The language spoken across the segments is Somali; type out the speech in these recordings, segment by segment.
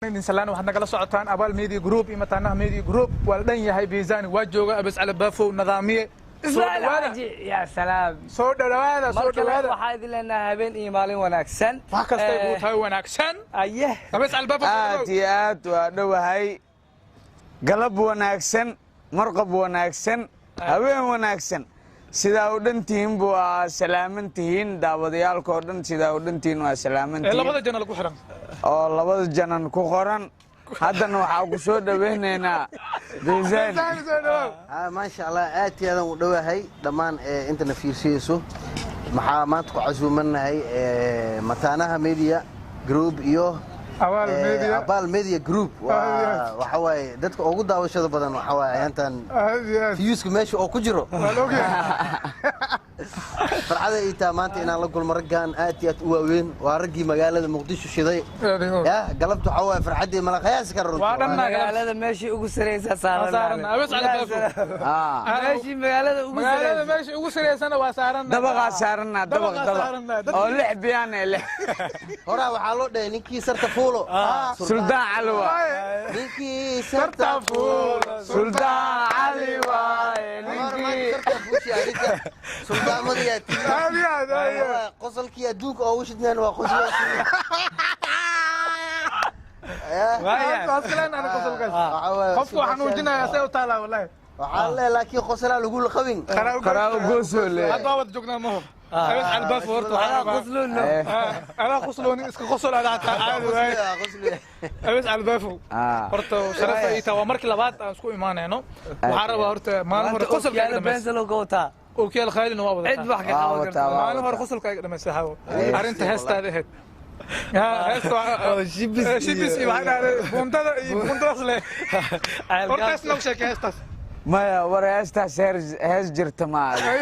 إنسان وحنا قال صعتان أبال ميدي جروب إمتنا ميدي جروب والدنيا هاي بيزان واجوجا بس على بافو نظامية يا سلام صوت هذا صوت هذا waxaad ilaa habeen iyo maalin wanaagsan wax kasta uu tahay wanaagsan aye bas على بافو aad waa dhawahay galab wanaagsan marqab wanaagsan habeen wanaagsan sidaa u dhantiin buu salaamantiin daawadayaalka oo dhan sidaa u dhantiin waa salaamantiin labada janal ku xiran oo labada janan ku qoran haddana waxaa ku soo dhaweynaynaa deesan ما شاء الله آتي هذا مدوه هاي دمان أنت نفيرسيسو محامات كعزومنا هاي متانها ميديا جروب إيوه أبال ميديا جروب وحواي دتك أوجد دعوة شذا بدن وحواي أنت فيوسك ماشي أو كجرو فرحة إيتا مانتي أنا لقول مرجان آتي أتوين وارجي مجال مقديش شذي يا قلبت حواي فرحة ملقياس كرر magaalada meeshii ugu sareysa saarana بس على بافو meeshii magaalada ugu magaalada meeshii ugu sareysana waa saaran dabaqa saarana dabaq oo lix biyaan lix هرا وحالو ده نيكي سرت فولو سلطان علي نيكي سرت فولو سلطان علي نيكي سرت فوشي عليك سلطان مدياتي قصل كي أدوك أو وش اثنين وقصل أصلاً أنا قصل كذا خفوا حنوجنا يا سيد طالع والله وحالله لكن قصل على قول خوين قراو قوسول هذا وقت جوجنا مهم بس على الباف ورت qusluna أنا قصلوني إسك قصل على عادي بس على الباف ورت شرف إيتا ومرك لبعض أسكو إيمان هنا وحارب ورت ما له قصل كذا bensalo goota وكيل الخيل نواب cid wax ka qaban karto ما له قصل كذا ما سحوا أرنت هستا ده يا هستا شيبس يبغى بونتا أصله ورت اسمه شيء هستا maya war heestaas hees jirta maaha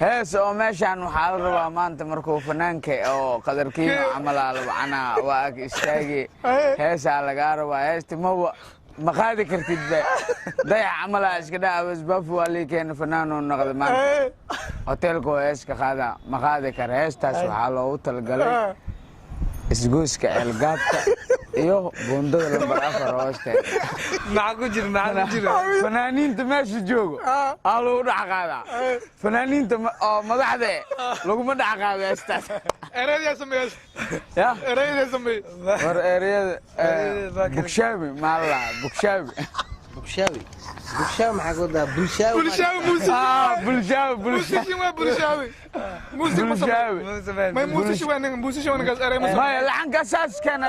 hees oo meeshaan waxaa la rabaa maanta markuu fanaanka oo qadarkiina camalaa labcanaa waa ag istaagi heesaa lagaa rabaa heesti ma qaadi kartid be dayax camalaa iska dhaca basbaaf waa lii keena fanaanoo noqda maanta hoteelka oo heeska qaada ma qaadi kara heestaas waxaa loogu talagalay isgoyska ceelgaabka iyo buundada lambar 4 hoosteeda maxaa ku jira fanaaniinta meesha joogo aa lagu dhex qaadaa fanaaniinta oo madaxda laguma dhex qaado heestaas ereyada sameeyay ya ereyada sameeyay war ereyada bugshaabi maalla bugshaabi بوشاوي maxaa ku daa bulshaawi maya laxanka saas kana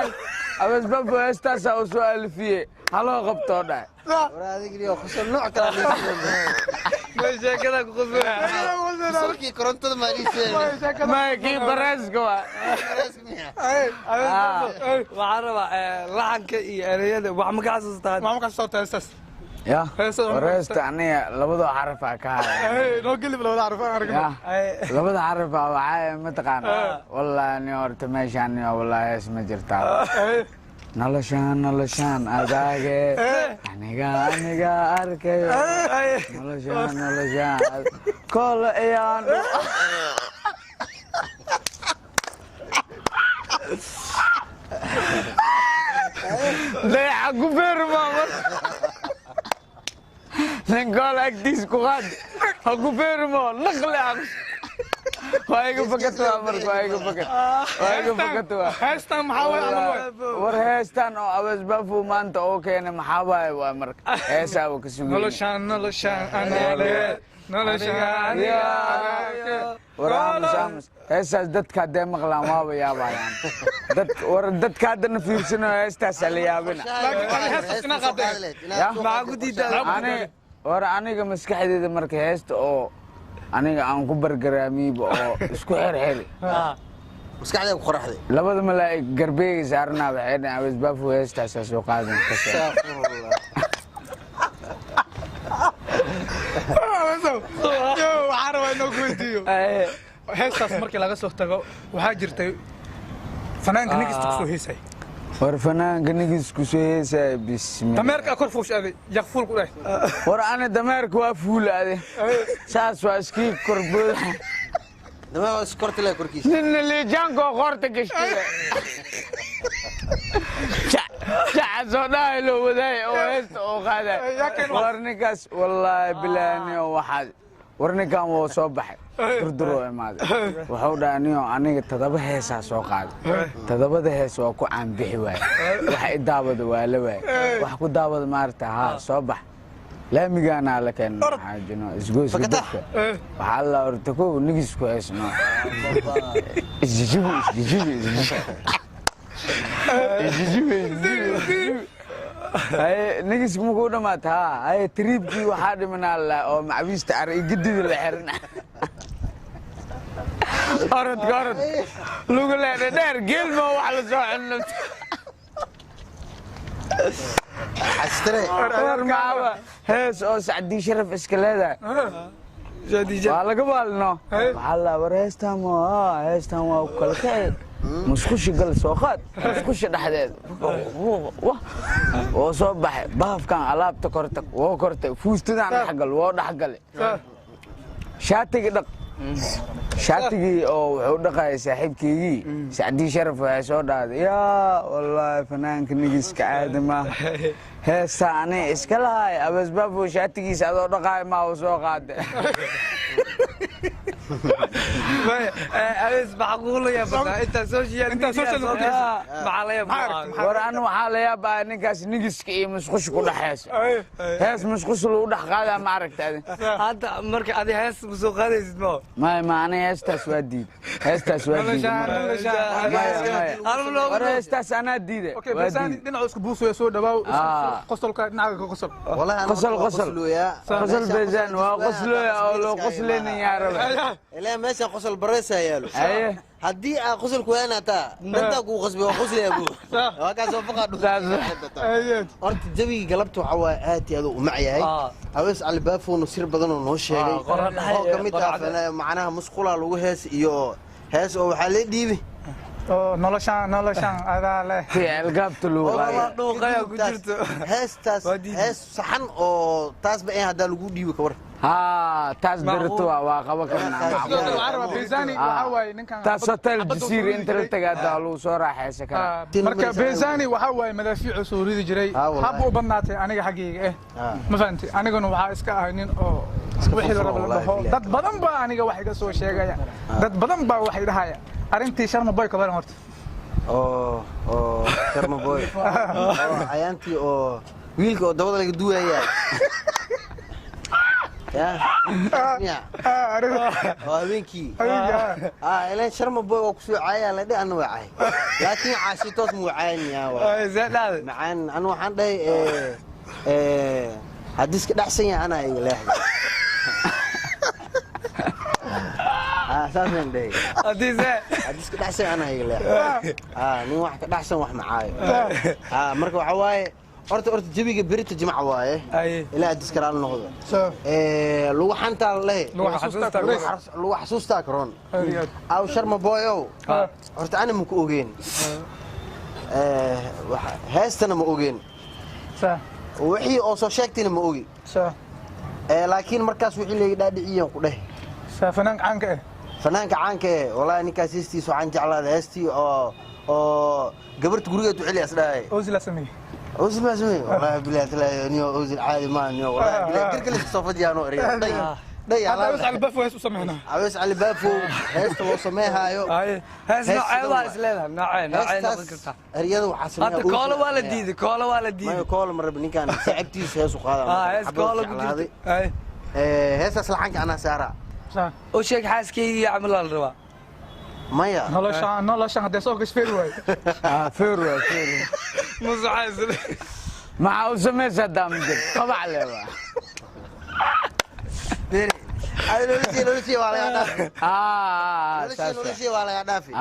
abasbabo heestaasa u soo alfiye haloo qabtoo dhahay war adigriyo khusal nooc kala sheekada ku qosbaa khusal korontada ma liisay maya kii bareeska waa waxaan rabaa laxanka iyo ereyada wax ma ka xasuustaan ما كان صوت هستا ya wareesta aniga labadoo xarafaa ka haya noo gelib lawada carfo aragna labada xarafaa waxaa mataqaana wallahi ni horta meeshaan wallahi hees ma jirtaa noloshaan adaage aniga arkayo noloshaan kol ayaan dayaxa ku beermaa نقول أكديس كواد هكو بيرمو نقلع وايقو فكتوا أمرك وايقو فكتوا هستان محاوي ور هستان أو أبس بفو ما أنت أوكي أنا محاوي وأمرك هسا وكسوي نولشان أنا ليه نولشان يا ورامس هسا دتك هدي مغلا ما بيا بايان دتك هذا نفيرسنا هسا سليا بنا maxaa ku diidaa aniga maskaxdeeda marka heesta oo aniga aan ku bargaraamiiba oo isku xirxiri maskaxdeeda ku qoraxday labada malaa'ig garbeega saarnaa waxay dhahaan abasbaafu heestaas soo qaadan waxaan rabaa inoo kuweydiiyo heestaas markii laga soo tago waxaa jirtay fanaanka nigista kusoo heesay war fanaanka nigisku soo heesay bismi dameerka kor fuushaaday yaqfuul ku dhahay war ana dameerka waa fuulaade saas waa iskii korbooda dameerka iskortile korkiisa ninna liijaanka qorta gashtay صداي لو وداي وهست وقاعد ورنكاس والله بلاني واحد ورنكان هو صباح دردرو ماذا وحودا انيو انيغا تدبا هيسا سو قاد تدبada hees waa ku aan bixi waay waxa daawada waa la waay wax ku daawada maarta ha soo bax laamigana la keen xaajino isgoos dadka waxa la ortako nigis ku heesno isjijibi ay nigis mu ku dhamaata ay tripkii waxa dhimanaa la oo macwiista ar igidida la xirna أرد لوجو لا دير كلمة وعلى صاحنا حستري معاه هيس أو سعدي شرف إسكاليدا جدي والله قبلنا والله ورهستهم هستهم وكل شيء مش خش قل سوقات مش خش دحديد وصبح باف كان علاب تكرتك وكرتك فوستنا عن حقل ودحقل شاتي دق شاتي او wuxuu dhaqay saaxiibkii Saadi Sharaf waxa soo dhaaday yaa wallahi fanaanka nigiska aadama heesaane iska lahay abasbaab shaatigiisa adoo dhaqay ma uu soo qaaday أبس معقول يا بابا أنت سوشيال معليا ورأنا وحاليا بقى نكاس نجس كي مسخش كل حاس هاس مسخش لو ده قاعد ما عرفت هذا مرك هذه هاس مسوق هذا اسمه ما أنا هاس تسودي هاس تسودي أنا هاس تسأنا ديده أوكي بس أنا نعوز كبوسو يسوع دباو قصل كناعك قصل والله قصل يا قصل بيزان وقصل أو لو قصلني يا رب لا ماشي قصل بريسة يالو أيه هدي قصل كوانا تا انت كو قصبي وقصل يا ابو وكا سو فقط أرت جبي قلبته عواءاتي هذا معي هاي أويس على بافو نصير بدن ونوش شيء هو كمية معناها مسقولة لو هاس إيو هاس أو حالي ديبي نولشان هذا له في القاب تلو هاس صحن أو تاس بقى هذا لو ديبي كور ها تاس برتوا وقبك العرب بيزاني وحواي نكان تاس هوتيل جزيرة انت تقعد لو soo raaxaysan kara marka beezani waxa way madaafiic soo ridi jiray hab u badnaatay aniga xaqiiqe ma fahanti aniguna waxa iska ahay nin oo wixii la rabo la dhaho dad badan baa aniga wax iga soo sheegaya dad badan baa wax idhahaya arintii sharma boy ka baran horta sharma boy ayaantii oo wiilka oo dabada laga duwaya يا وابنكي إلين شرم بوي وكسو عايا لدي أنا وعاي لكن عاشيتوس مو عاين يا زين معان أنا وحندي هديس كده أحسن أنا إيه أساساً ده هديس كده أحسن أنا إيه نو واحد كده أحسن واحد معاي مركب عواي أرت جبيك بريت جمع وايه إلى تذكر على النقطة لو حنت الله لو حسوستك رون أو شرم بويو أرت أنا مكوجين هاستنا مكوجين وحي أوصل شكتنا مكوجي لكن مركز وحي اللي دادئية كله فنانك عنك فنانك عنك والله إني كاسيستي سو عنك على هاستي أو قبرت قرية وحلي أصلاً أوزل اسمي أوزل ما اسمي والله بالله تلا نيو أوزل عادي ما نيو والله بالله كل صفت يا نور ضي على البافو هيس وسمعنا عاوز على البافو هيس وسميها يو هيس نوعين اسلام نوعين ذكرتها رياض وحسن هذا كولا ولا ديدي كولا ولا ديدي ما كولا مرة بني كان سعبتي هيس وقال هيس كولا هاي هيس أصل حنك أنا سارة وشيك حاسكي يعمل الروا مايا نلا شان هذا سوق إيش فيروي فيروي مش عايز مع وسمي صدام جد طبعا له لولشي ولا يدافع لولشي ولا يدافع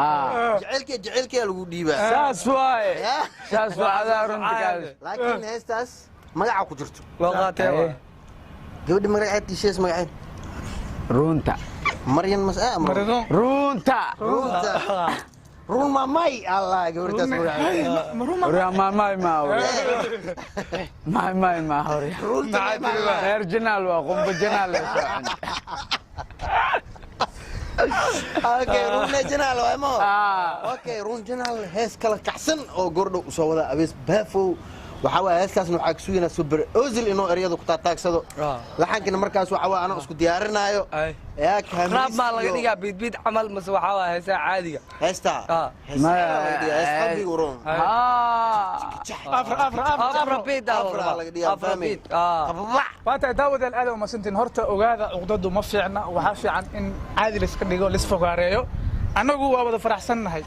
جعلك لو ديبا ساسواي هذا رنتك لكن هستاس magaca ku jirto waqaatay gabadha magaceedii shees magaceed runta maryan mas'aa runta run mamay allah gabadhaas magaceed mamay ma hore original waa qumba janaal اوكي رون جنال وايمو اوكي رون جنال هيس كلا كحسن او غوردو سو ودا ابيس بافو waxa waa heestaasna waxaa ku sugayna super ozil inuu ereyada ku taataagsado laxankina markaas waxa waa ana isku diyaarinaayo yaa kaamiis raab ma laga dhigaa bidbid camal mas waxa waa heesa caadiga heesta ma qalbiga uroon afra bid laga dhigaa fahmay waata daawada aad uma santin horta ogaada uqdadu ma fiicna waxa fiican in caadi la iska dhigo la isfogaareeyo anagu waa wada faraxsannahay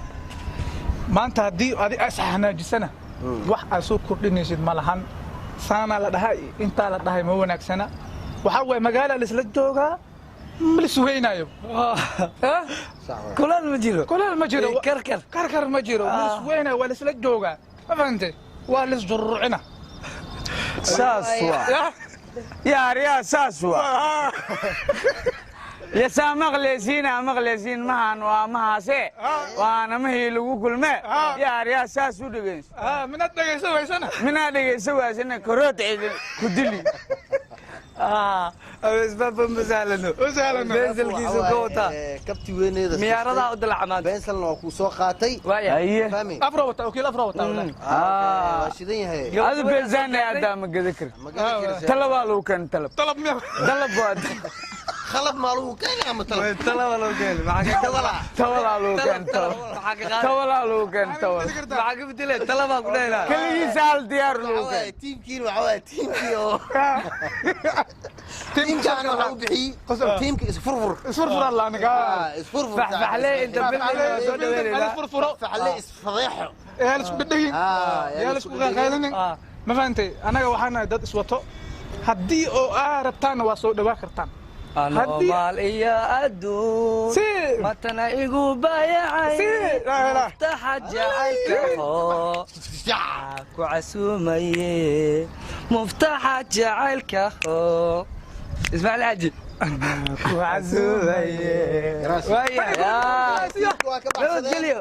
maanta hadii adi asxanaajisana wax aad soo kordhinaysid ma lahan saana la dhahay inta la dhahay ma wanaagsana waxa way magaala la isla joogaa ma la sugaynayo kulal ma jiro karkar ma jiro ma la sugaynayo waa la isla joogaa ma fahantay waa la isjurrucina saas waa يا ساسوا يا سامغليسين مغليسين مهان ومهاسي وانا مهي لو كل ما يا ساسو دغيس من دغيسو ويسنا من دغيسو ويسنا كروت كدلي اسباب مسالنا بنزل كيسو كوتا كبتي وينيدا ميارada u dalacmaan بنسل waa ku soo qaatay ايه فهمي افرا وتا وكيل افرا وتا waa shidan yahay هذا بنزان يا دام قدكر طلب لو كان طلب واد خلب مالو كان ama طلب لو كان معك تولا لو كان معك بدله طلبا قلنا كل سال ديار لو كان تيمكين waxa تيمكي تيمكان waxa u bixi تيمكي isfurfur الله aniga isfurfur فحلي انت بالله soo dhaweynayna فحلي isfadeexo يا لسku dhigin يا لسku qaqaadinin ma fahantay anaga waxaan dad iswato hadii oo arabtaan waa soo dhawaa kartaan maal iyo adduun matana igu baayacay muftaxa jacaylka ku casuumaye muftaxa jacaylka ismaciil caji ku casuumaye waa ka baxsaday